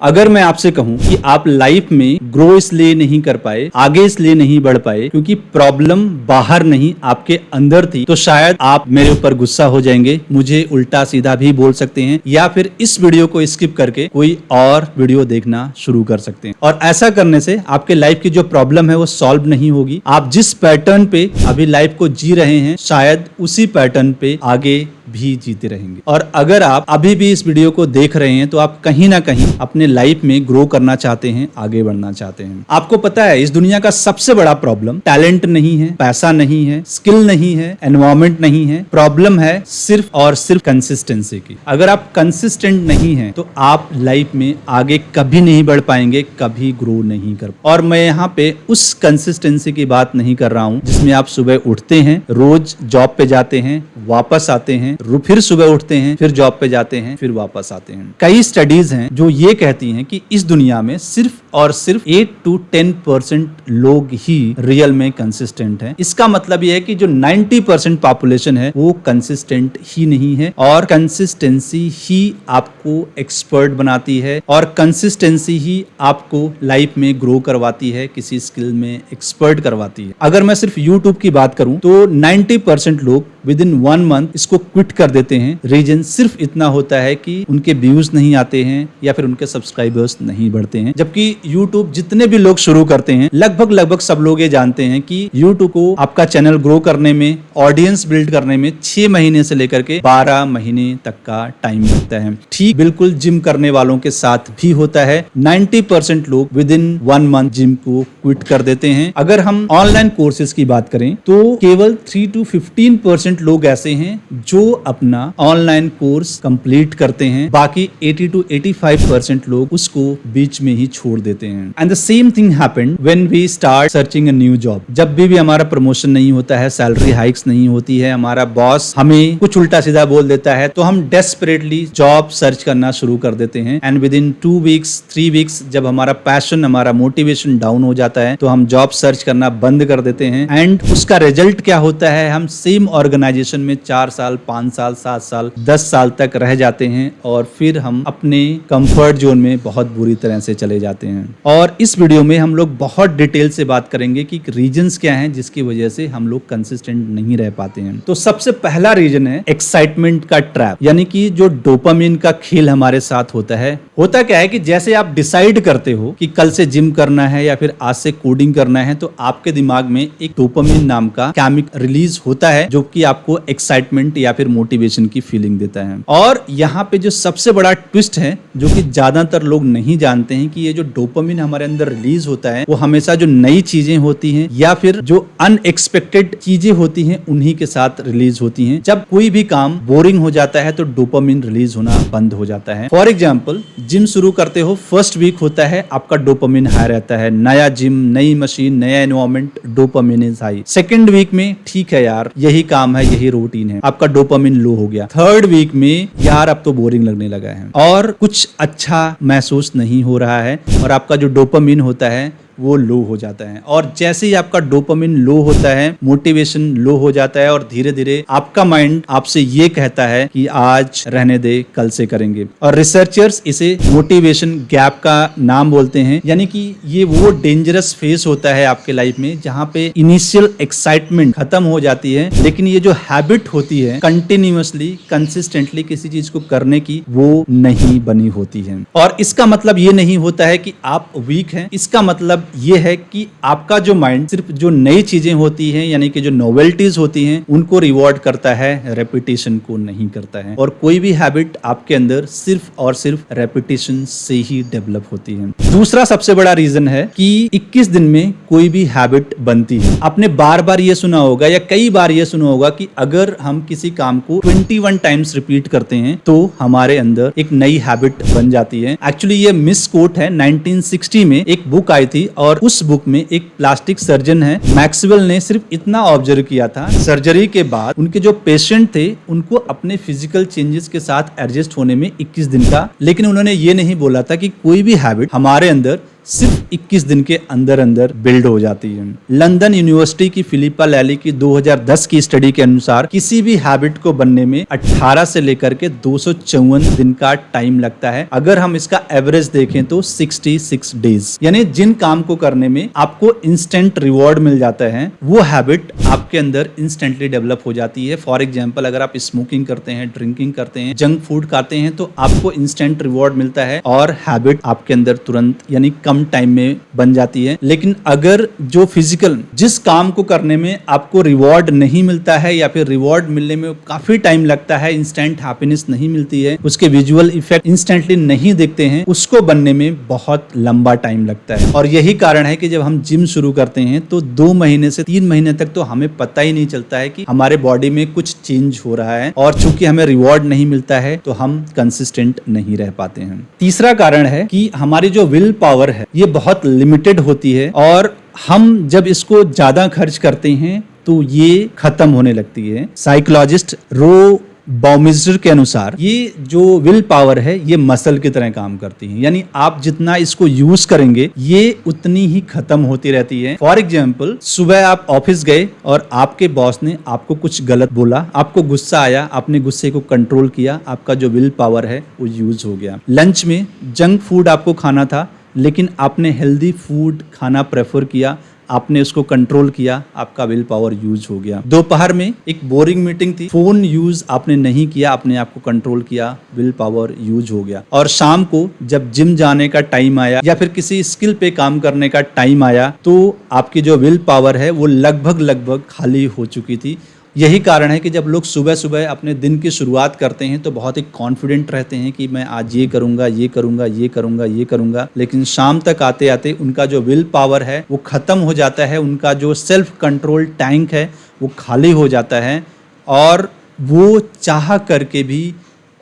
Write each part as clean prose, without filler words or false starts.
अगर मैं आपसे कहूं कि आप लाइफ में ग्रो इसलिए नहीं कर पाए, आगे इसलिए नहीं बढ़ पाए क्योंकि प्रॉब्लम बाहर नहीं आपके अंदर थी, तो शायद आप मेरे ऊपर गुस्सा हो जाएंगे, मुझे उल्टा सीधा भी बोल सकते हैं या फिर इस वीडियो को स्किप करके कोई और वीडियो देखना शुरू कर सकते हैं। और ऐसा करने से आपके लाइफ की जो प्रॉब्लम है वो सॉल्व नहीं होगी। आप जिस पैटर्न पे अभी लाइफ को जी रहे हैं शायद उसी पैटर्न पे आगे भी जीते रहेंगे। और अगर आप अभी भी इस वीडियो को देख रहे हैं तो आप कहीं ना कहीं अपने लाइफ में ग्रो करना चाहते हैं, आगे बढ़ना चाहते हैं। आपको पता है इस दुनिया का सबसे बड़ा प्रॉब्लम टैलेंट नहीं है, पैसा नहीं है, स्किल नहीं है, एनवायरमेंट नहीं है, प्रॉब्लम है सिर्फ और सिर्फ कंसिस्टेंसी की। अगर आप कंसिस्टेंट नहीं है तो आप लाइफ में आगे कभी नहीं बढ़ पाएंगे, कभी ग्रो नहीं कर। और मैं यहाँ पे उस कंसिस्टेंसी की बात नहीं कर रहा हूँ जिसमें आप सुबह उठते हैं, रोज जॉब पे जाते हैं, वापस आते हैं, फिर सुबह उठते हैं, फिर जॉब पे जाते हैं, फिर वापस आते हैं। कई स्टडीज हैं जो ये कहती हैं कि इस दुनिया में सिर्फ और सिर्फ 8 to 10% लोग ही रियल में कंसिस्टेंट हैं। इसका मतलब ये है कि जो 90% पॉपुलेशन है वो कंसिस्टेंट ही नहीं है। और कंसिस्टेंसी ही आपको एक्सपर्ट बनाती है और कंसिस्टेंसी ही आपको लाइफ में ग्रो करवाती है, किसी स्किल में एक्सपर्ट करवाती है। अगर मैं सिर्फ यूट्यूब की बात करूं तो 90% लोग विद इन 1 मंथ इसको क्विट कर देते हैं। रीजन सिर्फ इतना होता है कि उनके व्यूज नहीं आते हैं या फिर उनके सब्सक्राइबर्स नहीं बढ़ते हैं। जबकि यूट्यूब जितने भी लोग शुरू करते हैं लगभग सब लोग ये जानते हैं कि यूट्यूब को आपका चैनल ग्रो करने में, ऑडियंस बिल्ड करने में 6 महीने से लेकर के 12 महीने तक का टाइम लगता है। ठीक बिल्कुल जिम करने वालों के साथ भी होता है। 90% लोग विद इन 1 मंथ जिम को क्विट कर देते हैं। अगर हम ऑनलाइन कोर्सेज की बात करें तो केवल 3 to 15% लोग ऐसे हैं जो अपना ऑनलाइन कोर्स कंप्लीट करते हैं। बाकी 80 to 85% लोग उसको बीच में ही छोड़ देते हैं। And the same thing happened when we start searching a new job. जब भी हमारा प्रमोशन नहीं होता है, सैलरी हाइक्स नहीं होती है, हमारा बॉस हमें कुछ उल्टा सीधा बोल देता है, तो हम डेस्परेटली जॉब सर्च करना शुरू कर देते हैं। And with in 2 weeks 3 weeks जब हमारा पैशन, हमारा मोटिवेशन डाउन हो जाता है तो हम जॉब सर्च करना बंद कर देते हैं। एंड उसका रिजल्ट क्या होता है, हम सेम ऑर्गेनाइजेशन में 4 साल 5 साल 7 साल 10 साल तक रह जाते हैं और फिर हम अपने कंफर्ट जोन में बहुत बुरी तरह से चले जाते हैं। और इस वीडियो में हम लोग बहुत डिटेल से बात करेंगे कि रीजंस क्या हैं जिसकी वजह से हम लोग कंसिस्टेंट नहीं रह पाते हैं। तो सबसे पहला रीजन है एक्साइटमेंट का ट्रैप, यानी कि जो डोपामिन का खेल हमारे साथ होता है। होता क्या है कि जैसे आप डिसाइड करते हो कि कल से जिम करना है या फिर आज से कोडिंग करना है तो आपके दिमाग में एक डोपामिन नाम का केमिकल रिलीज होता है जो कि आपको एक्साइटमेंट या फिर मोटिवेशन की फीलिंग देता है। और यहाँ पे जो सबसे बड़ा ट्विस्ट है जो कि ज्यादातर लोग नहीं जानते हैं कि ये जो डोपामिन हमारे अंदर रिलीज होता है वो हमेशा जो नई चीजें होती हैं या फिर जो अनएक्सपेक्टेड चीजें होती हैं उन्हीं के साथ रिलीज होती हैं। जब कोई भी काम बोरिंग हो जाता है तो डोपामिन रिलीज होना बंद हो जाता है। फॉर एग्जाम्पल जिम शुरू करते हो, फर्स्ट वीक होता है आपका डोपामिन हाई रहता है, नया जिम, नई मशीन, नया environment, dopamine is high. Second week में ठीक है यार यही काम है, यही रूटीन है, आपका डोपामिन लो हो गया। थर्ड वीक में यार अब तो बोरिंग लगने लगा है और कुछ अच्छा महसूस नहीं हो रहा है और आपका जो डोपामिन होता है वो लो हो जाता है। और जैसे ही आपका डोपामिन लो होता है, मोटिवेशन लो हो जाता है और धीरे धीरे आपका माइंड आपसे ये कहता है कि आज रहने दे, कल से करेंगे। और रिसर्चर्स इसे मोटिवेशन गैप का नाम बोलते हैं, यानी कि ये वो डेंजरस फेज होता है आपके लाइफ में जहाँ पे इनिशियल एक्साइटमेंट खत्म हो जाती है लेकिन ये जो हैबिट होती है कंटिन्यूअसली कंसिस्टेंटली किसी चीज को करने की वो नहीं बनी होती है। और इसका मतलब ये नहीं होता है कि आप वीक हैं, इसका मतलब ये है कि आपका जो माइंड सिर्फ जो नई चीजें होती हैं यानी कि जो नोवेल्टीज होती हैं उनको रिवॉर्ड करता है, रेपिटेशन को नहीं करता है। और कोई भी हैबिट आपके अंदर सिर्फ और सिर्फ रेपिटेशन से ही डेवलप होती है। दूसरा सबसे बड़ा रीजन है कि 21 दिन में कोई भी हैबिट बनती है। आपने बार बार ये सुना होगा या कई बार ये सुना होगा कि अगर हम किसी काम को 21 टाइम्स रिपीट करते हैं तो हमारे अंदर एक नई हैबिट बन जाती है। एक्चुअली ये मिस कोट है। 1960 में एक बुक आई थी और उस बुक में एक प्लास्टिक सर्जन है, मैक्सवेल ने सिर्फ इतना ऑब्जर्व किया था, सर्जरी के बाद उनके जो पेशेंट थे उनको अपने फिजिकल चेंजेस के साथ एडजस्ट होने में 21 दिन का, लेकिन उन्होंने ये नहीं बोला था कि कोई भी हैबिट हमारे अंदर सिर्फ 21 दिन के अंदर अंदर बिल्ड हो जाती है। लंदन यूनिवर्सिटी की फिलिपा लैली की 2010 की स्टडी के अनुसार किसी भी हैबिट को बनने में 18 से लेकर के 254 दिन का टाइम लगता है। अगर हम इसका एवरेज देखें तो 66 डेज, यानी जिन काम को करने में आपको इंस्टेंट रिवॉर्ड मिल जाता है वो हैबिट आपके अंदर इंस्टेंटली डेवलप हो जाती है। फॉर एग्जाम्पल, अगर आप स्मोकिंग करते हैं, ड्रिंकिंग करते हैं, जंक फूड खाते हैं तो आपको इंस्टेंट रिवॉर्ड मिलता है और हैबिट आपके अंदर तुरंत यानी कम टाइम में बन जाती है। लेकिन अगर जो फिजिकल जिस काम को करने में आपको रिवॉर्ड नहीं मिलता है या फिर रिवॉर्ड मिलने में काफी टाइम लगता है, इंस्टेंट हैप्पीनेस नहीं मिलती है, उसके विजुअल इफेक्ट इंस्टेंटली नहीं दिखते हैं, उसको बनने में बहुत लंबा टाइम लगता है। और यही कारण है कि जब हम जिम शुरू करते हैं तो 2 महीने से 3 महीने तक तो हमें पता ही नहीं चलता है कि हमारे बॉडी में कुछ चेंज हो रहा है, और चूंकि हमें रिवॉर्ड नहीं मिलता है तो हम कंसिस्टेंट नहीं रह पाते हैं। तीसरा कारण है कि हमारी जो विल पावर है ये बहुत लिमिटेड होती है, और हम जब इसको ज्यादा खर्च करते हैं तो ये खत्म होने लगती है। साइकोलॉजिस्ट रो बाउमिस्टर के अनुसार ये जो विल पावर है ये मसल की तरह काम करती है, यानी आप जितना इसको यूज करेंगे ये उतनी ही खत्म होती रहती है। फॉर एग्जाम्पल, सुबह आप ऑफिस गए और आपके बॉस ने आपको कुछ गलत बोला, आपको गुस्सा आया, आपने गुस्से को कंट्रोल किया, आपका जो विल पावर है वो यूज हो गया। लंच में जंक फूड आपको खाना था लेकिन आपने हेल्दी फूड खाना प्रेफर किया, आपने उसको कंट्रोल किया, आपका विल पावर यूज हो गया। दोपहर में एक बोरिंग मीटिंग थी, फोन यूज आपने नहीं किया, आपने आपको कंट्रोल किया, विल पावर यूज हो गया। और शाम को जब जिम जाने का टाइम आया या फिर किसी स्किल पे काम करने का टाइम आया तो आपकी जो विल पावर है वो लगभग खाली हो चुकी थी। यही कारण है कि जब लोग सुबह सुबह अपने दिन की शुरुआत करते हैं तो बहुत ही कॉन्फिडेंट रहते हैं कि मैं आज ये करूंगा, ये करूंगा, ये करूंगा, ये करूंगा, लेकिन शाम तक आते आते उनका जो विल पावर है वो खत्म हो जाता है, उनका जो सेल्फ कंट्रोल टैंक है वो खाली हो जाता है और वो चाह करके भी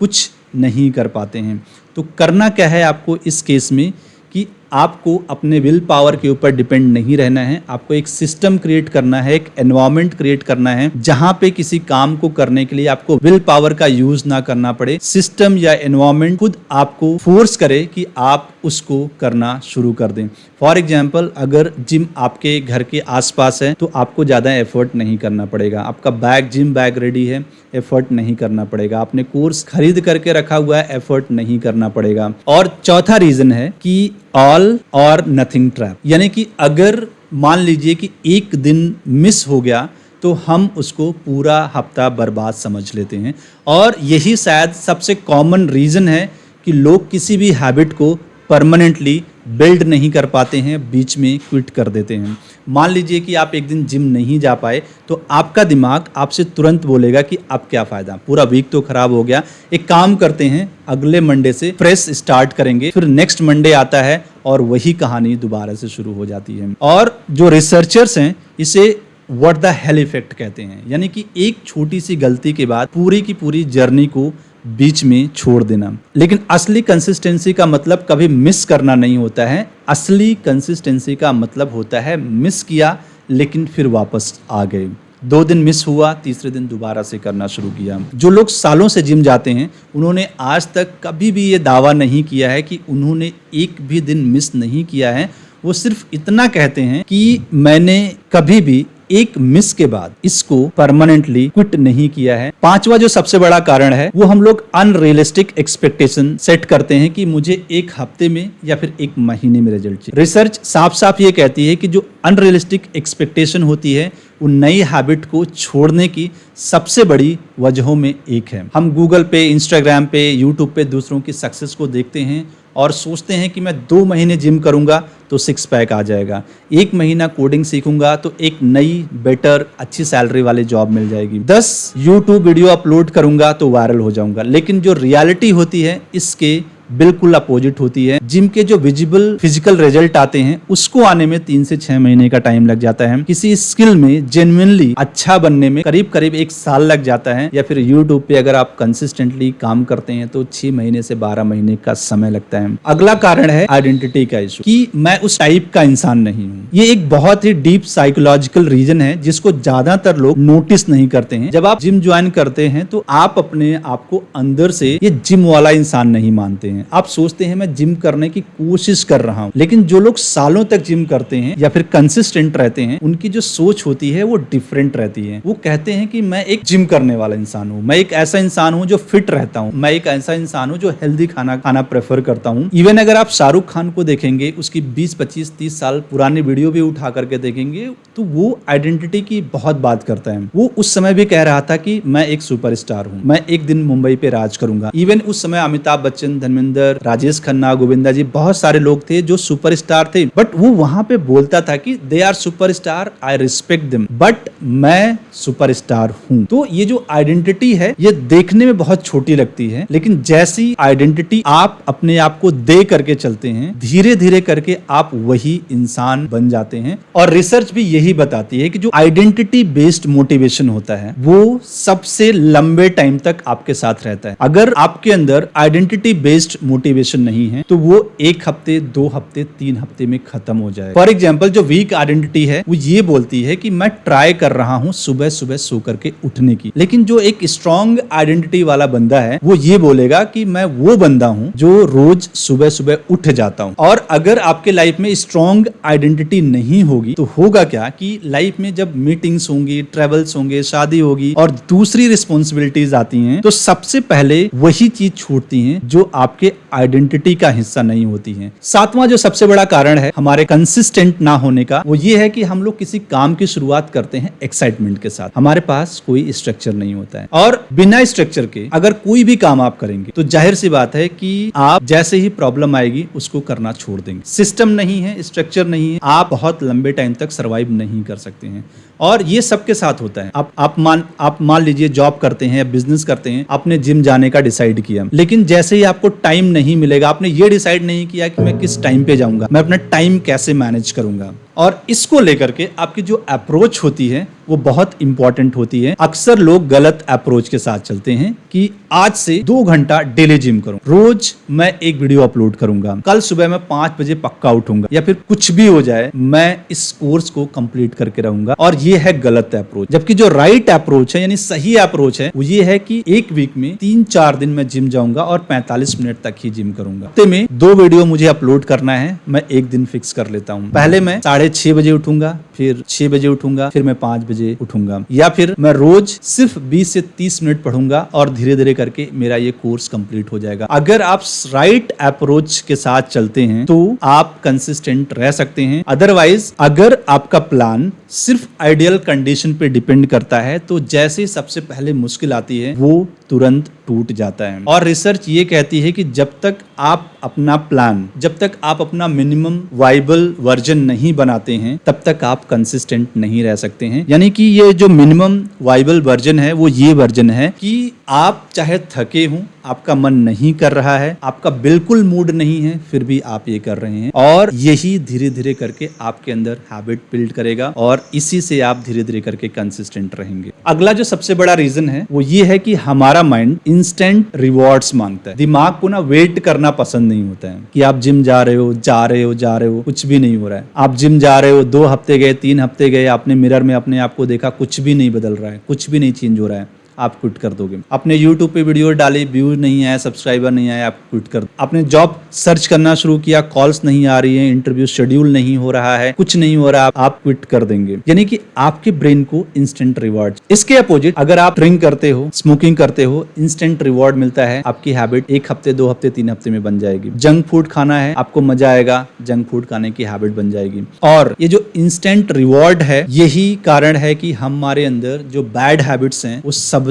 कुछ नहीं कर पाते हैं। तो करना क्या है आपको इस केस में कि आपको अपने विल पावर के ऊपर डिपेंड नहीं रहना है, आपको एक सिस्टम क्रिएट करना है, एक एनवायरनमेंट क्रिएट करना है जहां पे किसी काम को करने के लिए आपको विल पावर का यूज ना करना पड़े। सिस्टम या एनवायरनमेंट खुद आपको फोर्स करे कि आप उसको करना शुरू कर दें। फॉर एग्जाम्पल, अगर जिम आपके घर के आसपास है तो आपको ज्यादा एफर्ट नहीं करना पड़ेगा, आपका बैग जिम बैग रेडी है, एफर्ट नहीं करना पड़ेगा, आपने कोर्स खरीद करके रखा हुआ है, एफर्ट नहीं करना पड़ेगा। और चौथा रीजन है कि ऑल और नथिंग ट्रैप, यानी कि अगर मान लीजिए कि एक दिन मिस हो गया तो हम उसको पूरा हफ्ता बर्बाद समझ लेते हैं। और यही शायद सबसे कॉमन रीजन है कि लोग किसी भी हैबिट को परमानेंटली बिल्ड नहीं कर पाते हैं, बीच में क्विट कर देते हैं। मान लीजिए कि आप एक दिन जिम नहीं जा पाए तो आपका दिमाग आपसे तुरंत बोलेगा कि अब क्या फ़ायदा, पूरा वीक तो खराब हो गया, एक काम करते हैं अगले मंडे से फ्रेश स्टार्ट करेंगे। फिर नेक्स्ट मंडे आता है और वही कहानी दोबारा से शुरू हो जाती है। और जो रिसर्चर्स हैं इसे व्हाट द हेल इफेक्ट कहते हैं, यानी कि एक छोटी सी गलती के बाद पूरी की पूरी जर्नी को बीच में छोड़ देना। लेकिन असली कंसिस्टेंसी का मतलब कभी मिस करना नहीं होता है, असली कंसिस्टेंसी का मतलब होता है मिस किया लेकिन फिर वापस आ गए। 2 दिन मिस हुआ, तीसरे दिन दोबारा से करना शुरू किया। जो लोग सालों से जिम जाते हैं उन्होंने आज तक कभी भी ये दावा नहीं किया है कि उन्होंने एक भी दिन मिस नहीं किया है। वो सिर्फ इतना कहते हैं कि मैंने कभी भी एक मिस के बाद इसको परमानेंटली क्विट नहीं किया है। 5वां जो सबसे बड़ा कारण है वो हम लोग अनरियलिस्टिक एक्सपेक्टेशन सेट करते हैं कि मुझे एक हफ्ते में या फिर एक महीने में रिजल्ट चाहिए। रिसर्च साफ साफ ये कहती है कि जो अनरियलिस्टिक एक्सपेक्टेशन होती है वो नई हैबिट को छोड़ने की सबसे बड़ी वजहों में एक है। हम गूगल पे, इंस्टाग्राम पे, यूट्यूब पे दूसरों की सक्सेस को देखते हैं और सोचते हैं कि मैं 2 महीने जिम करूंगा तो 6 पैक आ जाएगा, 1 महीना कोडिंग सीखूंगा तो एक नई बेटर अच्छी सैलरी वाली जॉब मिल जाएगी, 10 यूट्यूब वीडियो अपलोड करूंगा तो वायरल हो जाऊंगा। लेकिन जो रियलिटी होती है इसके बिल्कुल अपोजिट होती है। जिम के जो विजिबल फिजिकल रिजल्ट आते हैं उसको आने में 3 से 6 महीने का टाइम लग जाता है। किसी स्किल में जेन्युइनली अच्छा बनने में करीब करीब 1 साल लग जाता है। या फिर यूट्यूब पे अगर आप कंसिस्टेंटली काम करते हैं तो 6 महीने से 12 महीने का समय लगता है। अगला कारण है आइडेंटिटी का इशू, कि मैं उस टाइप का इंसान नहीं हूँ। ये एक बहुत ही डीप साइकोलॉजिकल रीजन है जिसको ज्यादातर लोग नोटिस नहीं करते हैं। जब आप जिम ज्वाइन करते हैं तो आप अपने आप को अंदर से ये जिम वाला इंसान नहीं मानते हैं। हैं। आप सोचते हैं मैं जिम करने की कोशिश कर रहा हूं, लेकिन जो लोग सालों तक जिम करते हैं या फिर कंसिस्टेंट रहते हैं, उनकी जो सोच होती है वो डिफरेंट रहती है। वो कहते हैं कि मैं एक जिम करने वाला इंसान हूं, मैं एक ऐसा इंसान हूं जो फिट रहता हूं, मैं एक ऐसा इंसान हूं जो हेल्दी खाना प्रेफर करता हूं। इवन अगर आप शाहरुख खान को देखेंगे, उसकी 20, 25, 30 साल पुरानी वीडियो भी उठा करके देखेंगे, तो वो आइडेंटिटी की बहुत बात करता है। वो उस समय भी कह रहा था कि मैं एक सुपरस्टार हूं, मैं एक दिन मुंबई पे राज करूंगा। इवन उस समय अमिताभ बच्चन, धर्मेंद्र, राजेश खन्ना, गोविंदा जी, बहुत सारे लोग थे जो सुपरस्टार थे, बट वो वहां पे बोलता था कि they are superstar, I respect them, but मैं सुपरस्टार हूं। तो ये जो आइडेंटिटी है ये देखने में बहुत छोटी लगती है, लेकिन जैसी आइडेंटिटी आप अपने आप को दे करके चलते हैं, धीरे धीरे करके आप वही इंसान बन जाते हैं। और रिसर्च भी यही बताती है कि जो आइडेंटिटी बेस्ड मोटिवेशन होता है वो सबसे लंबे टाइम तक आपके साथ रहता है। अगर आपके अंदर आइडेंटिटी बेस्ड मोटिवेशन नहीं है तो वो 1 हफ्ते, 2 हफ्ते, 3 हफ्ते में खत्म हो जाए। फॉर एग्जाम्पल, जो वीक आइडेंटिटी है वो ये बोलती है कि मैं ट्राई कर रहा हूं सुबह सुबह सो करके उठने की, लेकिन जो एक स्ट्रॉन्ग आइडेंटिटी वाला बंदा है वो ये बोलेगा कि मैं वो बंदा हूं जो रोज सुबह सुबह उठ जाता हूं। और अगर आपके लाइफ में स्ट्रॉन्ग आइडेंटिटी नहीं होगी तो होगा क्या कि लाइफ में जब मीटिंग्स होंगी, ट्रेवल्स होंगे, शादी होगी और दूसरी रिस्पॉन्सिबिलिटीज आती हैं, तो सबसे पहले वही चीज छूटती हैं जो आपके आइडेंटिटी का हिस्सा नहीं होती हैं। 7वां जो सबसे बड़ा कारण है हमारे कंसिस्टेंट ना होने का, वो ये है कि हम लोग किसी काम की शुरुआत करते हैं एक्साइटमेंट के साथ। हमारे पास कोई स्ट्रक्चर नहीं होता है, और बिना स्ट्रक्चर के अगर कोई भी काम आप करेंगे तो जाहिर सी बात है कि आप जैसे ही प्रॉब्लम आएगी उसको करना छोड़ देंगे। सिस्टम नहीं है, स्ट्रक्चर नहीं है, आप बहुत लंबे टाइम तक सर्वाइव नहीं कर सकते हैं। और ये सबके साथ होता है। आप मान लीजिए जॉब करते हैं या बिजनेस करते हैं, आपने जिम जाने का डिसाइड किया, लेकिन जैसे ही आपको टाइम नहीं मिलेगा, आपने ये डिसाइड नहीं किया कि मैं किस टाइम पे जाऊंगा, मैं अपना टाइम कैसे मैनेज करूंगा। और इसको लेकर के आपकी जो अप्रोच होती है वो बहुत इंपॉर्टेंट होती है। अक्सर लोग गलत अप्रोच के साथ चलते हैं कि आज से 2 घंटा डेली जिम करूं, रोज मैं एक वीडियो अपलोड करूंगा, कल सुबह मैं 5 बजे पक्का उठूंगा, या फिर कुछ भी हो जाए मैं इस कोर्स को कंप्लीट करके रहूंगा। और ये है गलत अप्रोच। जबकि जो राइट अप्रोच है, यानी सही अप्रोच है, वो ये है कि एक वीक में 3-4 दिन मैं जिम जाऊंगा और 45 मिनट तक ही जिम करूंगा। हफ्ते में 2 वीडियो मुझे अपलोड करना है, मैं एक दिन फिक्स कर लेता हूं। पहले मैं 6:30 बजे उठूंगा, फिर 6 बजे उठूंगा, फिर मैं 5 बजे उठूंगा, या फिर मैं रोज सिर्फ 20 से 30 मिनट पढ़ूंगा और धीरे धीरे करके मेरा ये कोर्स कंप्लीट हो जाएगा। अगर आप राइट अप्रोच के साथ चलते हैं तो आप कंसिस्टेंट रह सकते हैं। अदरवाइज अगर आपका प्लान सिर्फ आइडियल कंडीशन पे डिपेंड करता है तो जैसे सबसे पहले मुश्किल आती है वो तुरंत टूट जाता है। और रिसर्च ये कहती है कि जब तक आप अपना मिनिमम वाइबल वर्जन नहीं बनाते हैं तब तक आप कंसिस्टेंट नहीं रह सकते हैं। यानी कि ये जो मिनिमम वाइबल वर्जन है वो ये वर्जन है कि आप चाहे थके हों, आपका मन नहीं कर रहा है, आपका बिल्कुल मूड नहीं है, फिर भी आप ये कर रहे हैं, और यही धीरे धीरे करके आपके अंदर हैबिट बिल्ड करेगा और इसी से आप धीरे धीरे करके कंसिस्टेंट रहेंगे। अगला जो सबसे बड़ा रीजन है वो ये है कि हमारा माइंड इंस्टेंट रिवॉर्ड्स मांगता है। दिमाग को ना वेट करना पसंद नहीं होता है कि आप जिम जा रहे हो, कुछ भी नहीं हो रहा है। आप जिम जा रहे हो, 2 हफ्ते गए, 3 हफ्ते गए, आपने मिरर में अपने आप को देखा, कुछ भी नहीं बदल रहा है, कुछ भी नहीं चेंज हो रहा है, आप क्विट कर दोगे। अपने YouTube पे वीडियो डाली, व्यू नहीं आया, सब्सक्राइबर नहीं आया, आप क्विट कर दो। आपने जॉब सर्च करना शुरू किया, कॉल्स नहीं आ रही हैं, इंटरव्यू शेड्यूल नहीं हो रहा है, कुछ नहीं हो रहा, आप क्विट कर देंगे। यानी कि आपके ब्रेन को इंस्टेंट रिवॉर्ड। इसके अपोजिट अगर आप ड्रिंक करते हो, स्मोकिंग करते हो, इंस्टेंट रिवॉर्ड मिलता है, आपकी हैबिट 1 हफ्ते, 2 हफ्ते, 3 हफ्ते में बन जाएगी। जंक फूड खाना है, आपको मजा आएगा, जंक फूड खाने की हैबिट बन जाएगी। और ये जो इंस्टेंट रिवॉर्ड है, यही कारण है कि हमारे अंदर जो बैड हैबिट्स हैं वो सबसे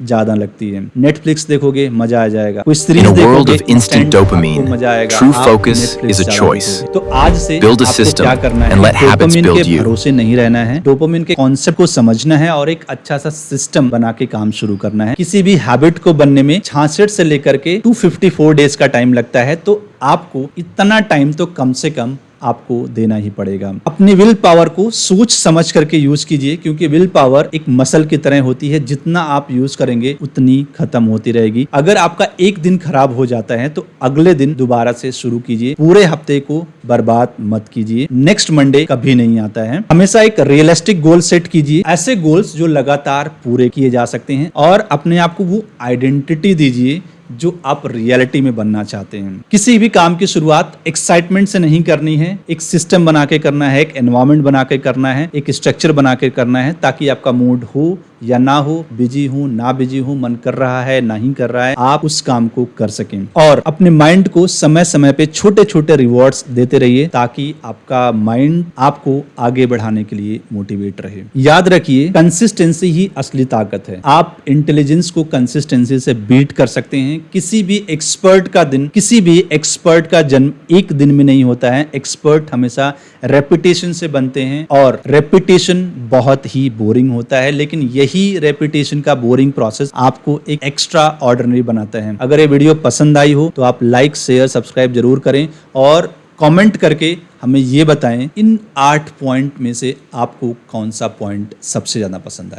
ज्यादा लगती है। नेटफ्लिक्स देखोगे मजा आ जाएगा, कोई सीरीज देखोगे मजा आएगा। True focus is a choice. तो आज से Build a आपको system क्या करना है, and let habits dopamine build के you. भरोसे नहीं रहना है, डोपामिन के कॉन्सेप्ट को समझना है और एक अच्छा सा सिस्टम बना के काम शुरू करना है। किसी भी हैबिट को बनने में 66 से लेकर के 254 डेज का टाइम लगता है, तो आपको इतना टाइम तो कम से कम आपको देना ही पड़ेगा। अपनी विल पावर को सोच समझ करके यूज कीजिए, क्योंकि विल पावर एक मसल की तरह होती है, जितना आप यूज करेंगे उतनी खत्म होती रहेगी। अगर आपका एक दिन खराब हो जाता है तो अगले दिन दोबारा से शुरू कीजिए, पूरे हफ्ते को बर्बाद मत कीजिए। नेक्स्ट मंडे कभी नहीं आता है। हमेशा एक रियलिस्टिक गोल सेट कीजिए, ऐसे गोल्स जो लगातार पूरे किए जा सकते हैं, और अपने आप को वो आइडेंटिटी दीजिए जो आप रियलिटी में बनना चाहते हैं। किसी भी काम की शुरुआत एक्साइटमेंट से नहीं करनी है, एक सिस्टम बना के करना है, एक एनवायरमेंट बना के करना है, एक स्ट्रक्चर बना के करना है, ताकि आपका मूड हो या ना हो, बिजी हो ना बिजी हो, मन कर रहा है नहीं कर रहा है, आप उस काम को कर सकें। और अपने माइंड को समय समय पे छोटे छोटे रिवॉर्ड्स देते रहिए, ताकि आपका माइंड आपको आगे बढ़ाने के लिए मोटिवेट रहे। याद रखिए, कंसिस्टेंसी ही असली ताकत है। आप इंटेलिजेंस को कंसिस्टेंसी से बीट कर सकते हैं। किसी भी एक्सपर्ट का जन्म एक दिन में नहीं होता है। एक्सपर्ट हमेशा रेपुटेशन से बनते हैं, और रेपुटेशन बहुत ही बोरिंग होता है, लेकिन यही रेपुटेशन का बोरिंग प्रोसेस आपको एक एक्स्ट्रा ऑर्डिनरी बनाता है। अगर ये वीडियो पसंद आई हो तो आप लाइक शेयर सब्सक्राइब जरूर करें, और कमेंट करके हमें ये बताएं इन 8 पॉइंट में से आपको कौन सा पॉइंट सबसे ज्यादा पसंद आया।